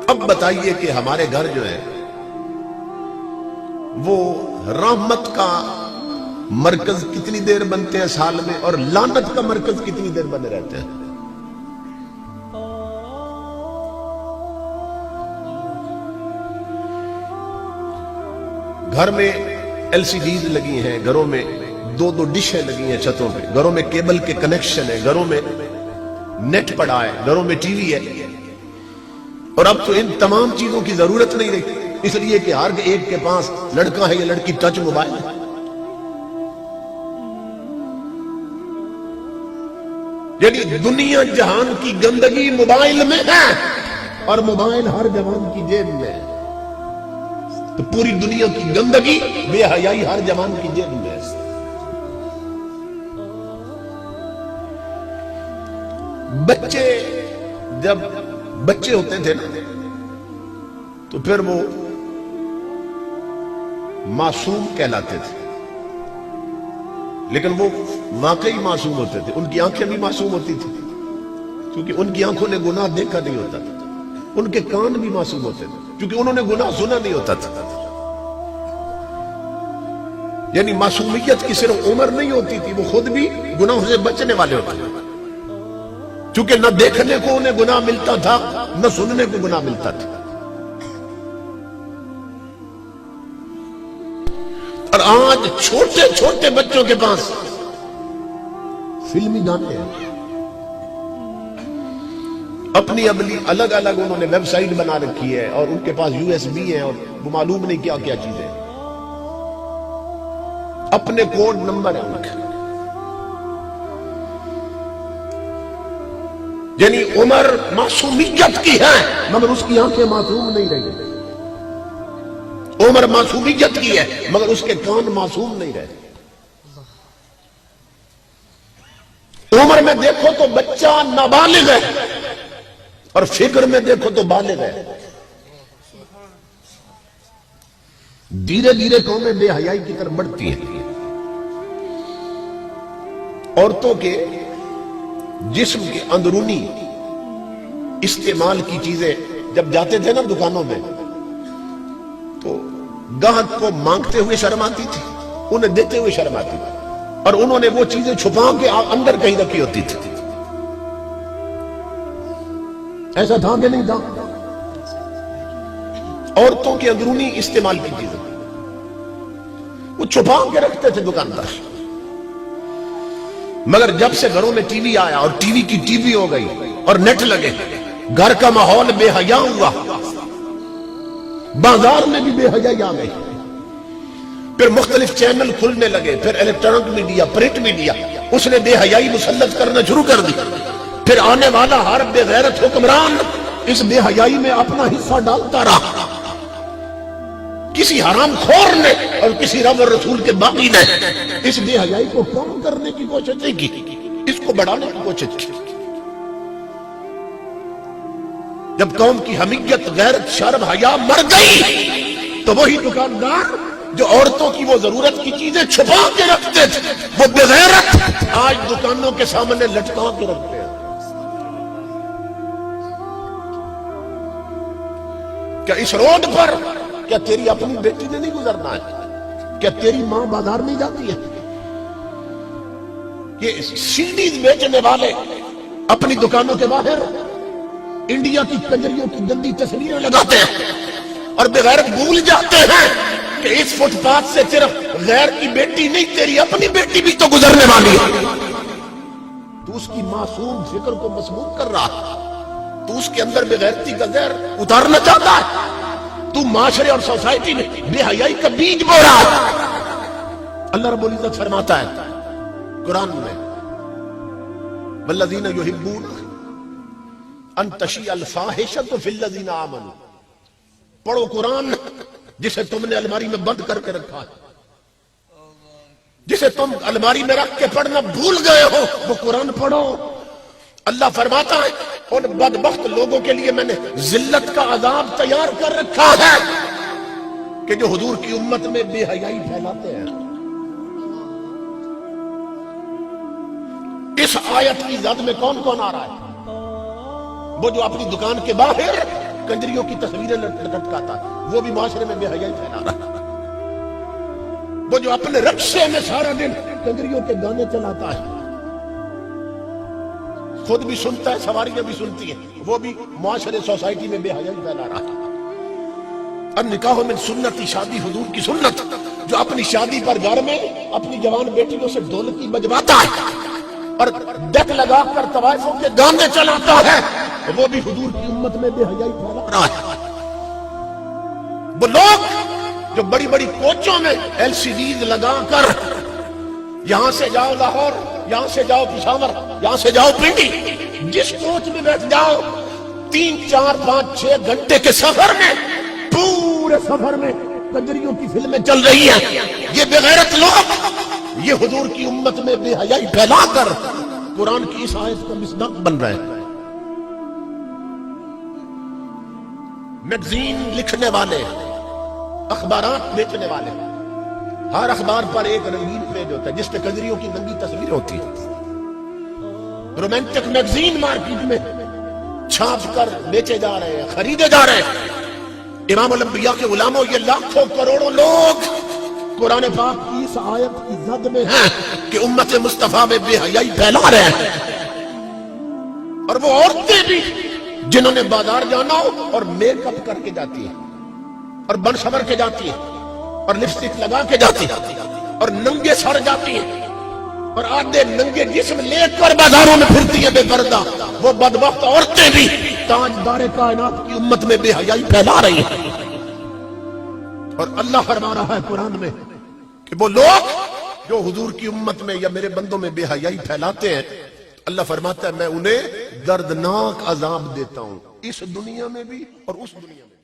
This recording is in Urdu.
اب بتائیے کہ ہمارے گھر جو ہے وہ رحمت کا مرکز کتنی دیر بنتے ہیں سال میں، اور لعنت کا مرکز کتنی دیر بنے رہتے ہیں؟ گھر میں ایل سی ڈیز لگی ہیں، گھروں میں دو دو ڈشیں لگی ہیں چھتوں پہ، گھروں میں کیبل کے کنیکشن ہے، گھروں میں نیٹ پڑا ہے، گھروں میں ٹی وی ہے، اور اب تو ان تمام چیزوں کی ضرورت نہیں رہی، اس لیے کہ ہر ایک کے پاس لڑکا ہے یا لڑکی ٹچ موبائل ہے۔ یعنی دنیا جہان کی گندگی موبائل میں ہے، اور موبائل ہر جوان کی جیب میں ہے۔ تو پوری دنیا کی گندگی بے حیائی ہر جوان کی جیب میں ہے۔ بچے جب بچے ہوتے تھے نا تو پھر وہ معصوم کہلاتے تھے، لیکن وہ واقعی معصوم ہوتے تھے، ان کی آنکھیں بھی معصوم ہوتی تھی کیونکہ ان کی آنکھوں نے گناہ دیکھا نہیں ہوتا تھا، ان کے کان بھی معصوم ہوتے تھے کیونکہ انہوں نے گناہ سنا نہیں ہوتا تھا۔ یعنی معصومیت کی صرف عمر نہیں ہوتی تھی، وہ خود بھی گناہوں سے بچنے والے ہوتے تھے، چونکہ نہ دیکھنے کو انہیں گناہ ملتا تھا نہ سننے کو گناہ ملتا تھا۔ اور آج چھوٹے چھوٹے بچوں کے پاس فلمی گانے ہیں، اپنی الگ الگ انہوں نے ویب سائٹ بنا رکھی ہے، اور ان کے پاس یو ایس بی ہیں، اور وہ معلوم نہیں کیا کیا چیزیں، اپنے کوڈ نمبر ہیں ان کے۔ یعنی عمر معصومیت کی ہے مگر اس کی آنکھیں معصوم نہیں رہی، عمر معصومیت کی ہے مگر اس کے کان معصوم نہیں رہے۔ عمر میں دیکھو تو بچہ نابالغ ہے، اور فکر میں دیکھو تو بالغ ہے۔ دھیرے دھیرے قومیں بے حیائی کی طرف بڑھتی ہیں۔ عورتوں کے جسم کے اندرونی استعمال کی چیزیں جب جاتے تھے نا دکانوں میں تو گاہک کو مانگتے ہوئے شرم آتی تھی، انہیں دیتے ہوئے شرم آتی تھی، اور انہوں نے وہ چیزیں چھپا کے اندر کہیں رکھی ہوتی تھی۔ ایسا تھا کہ نہیں تھا؟ عورتوں کے اندرونی استعمال کی چیزیں وہ چھپا کے رکھتے تھے دکاندار، مگر جب سے گھروں میں ٹی وی آیا اور ٹی وی کی ٹی وی ہو گئی اور نیٹ لگے، گھر کا ماحول بے حیا ہوا، بازار میں بھی بے حیائی آ گئی، پھر مختلف چینل کھلنے لگے، پھر الیکٹرانک میڈیا، پرنٹ میڈیا، اس نے بے حیائی مسلط کرنا شروع کر دی۔ پھر آنے والا ہر بے غیرت حکمران اس بے حیائی میں اپنا حصہ ڈالتا رہا۔ کسی حرام خور نے اور کسی رب اور رسول کے باغی نے اس بے حیائی کو کم کرنے کی کوشش نہیں کی، اس کو بڑھانے کی کوشش کی۔ جب قوم کی حمیت، غیرت، شرم، حیا مر گئی تو وہی دکاندار جو عورتوں کی وہ ضرورت کی چیزیں چھپا کے رکھتے تھے، وہ بے غیرت آج دکانوں کے سامنے لٹکا کے رکھتے ہیں۔ کیا اس روڈ پر کیا تیری اپنی بیٹی نے نہیں گزرنا ہے؟ کیا تیری ماں بازار نہیں جاتی ہے؟ یہ سیڈیز بیچنے والے اپنی دکانوں کے باہر انڈیا کی کنجریوں کی گندی تصویریں لگاتے ہیں، اور بغیرت بھول جاتے ہیں کہ اس فٹ پاتھ سے صرف غیر کی بیٹی نہیں، تیری اپنی بیٹی بھی تو گزرنے والی ہے۔ تو اس کی معصوم فکر کو مسموم کر رہا ہے، تو اس کے اندر بغیرتی کا زہر اتارنا چاہتا ہے، تو معاشرے اور سوسائٹی میں بے حیائی کا بیج بو رہا ہے۔ اللہ رب العزت فرماتا ہے قرآن میں، والذین یحبون ان تشیع الفاحشۃ فی الذین آمنوا۔ پڑھو قرآن جسے تم نے الماری میں بند کر کے رکھا ہے، جسے تم الماری میں رکھ کے پڑھنا بھول گئے ہو، وہ قرآن پڑھو۔ اللہ فرماتا ہے ان بدبخت لوگوں کے لیے میں نے ذلت کا عذاب تیار کر رکھا ہے کہ جو حضور کی امت میں بے حیائی پھیلاتے ہیں۔ اس آیت کی زد میں کون کون آ رہا ہے؟ وہ جو اپنی دکان کے باہر کنجریوں کی تصویریں لٹکاتا ہے، وہ بھی معاشرے میں بے حیائی پھیلا رہا ہے۔ وہ جو اپنے رقصے میں سارا دن کنجریوں کے گانے چلاتا ہے، خود بھی سنتا ہے، سواریاں بھی سنتی ہیں، وہ بھی معاشرے سوسائٹی میں بے حیائی پھیلا رہا ہے۔ اور نکاح من سنتی، شادی حضور کی سنت، جو اپنی شادی پر گھر میں اپنی جوان بیٹیوں سے ڈھولکی بجواتا ہے اور ڈیک لگا کر طوائفوں کے گانے چلاتا ہے، وہ بھی حضور کی امت میں بے حیائی پھیلا رہا ہے۔ وہ لوگ جو بڑی بڑی کوچوں میں LCDs لگا کر یہاں سے جاؤ لاہور، یہاں سے جاؤ پشاور، یہاں سے جاؤ پنڈی، جس کوچ میں بیٹھ جاؤ 3 4 5 6 گھنٹے کے سفر میں، پورے سفر میں کنجریوں کی فلمیں چل رہی ہیں، یہ بے غیرت لوگ یہ حضور کی امت میں بے حیائی پھیلا کر قرآن کی اس آیت کا مصداق بن رہے ہیں۔ میگزین لکھنے والے، اخبارات بیچنے والے، ہر اخبار پر ایک رنگین پیج ہوتا ہے جس پہ کنجریوں کی ننگی تصویر ہوتی ہے۔ رومانٹک میگزین مارکیٹ میں چھاپ کر بیچے جا رہے ہیں، خریدے جا رہے ہیں۔ امام الانبیاء کے غلاموں، یہ لاکھوں کروڑوں لوگ قرآن پاک کی اس آیت کی زد میں ہیں کہ امت مصطفیٰ میں بے حیائی پھیلا رہے ہیں۔ اور وہ عورتیں بھی جنہوں نے بازار جانا ہو اور میک اپ کر کے جاتی ہیں اور بن سنور کے جاتی ہیں اور لپسٹک لگا کے جاتی ہیں اور ننگے سر جاتی ہیں اور آدھے ننگے جسم لے کر بازاروں میں پھرتی ہیں بے پردہ، وہ بدبخت عورتیں بھی تاجدار کائنات کی امت میں بے حیائی پھیلا رہی ہیں۔ اور اللہ فرما رہا ہے قرآن میں کہ وہ لوگ جو حضور کی امت میں یا میرے بندوں میں بے حیائی پھیلاتے ہیں، اللہ فرماتا ہے میں انہیں دردناک عذاب دیتا ہوں، اس دنیا میں بھی اور اس دنیا میں بھی۔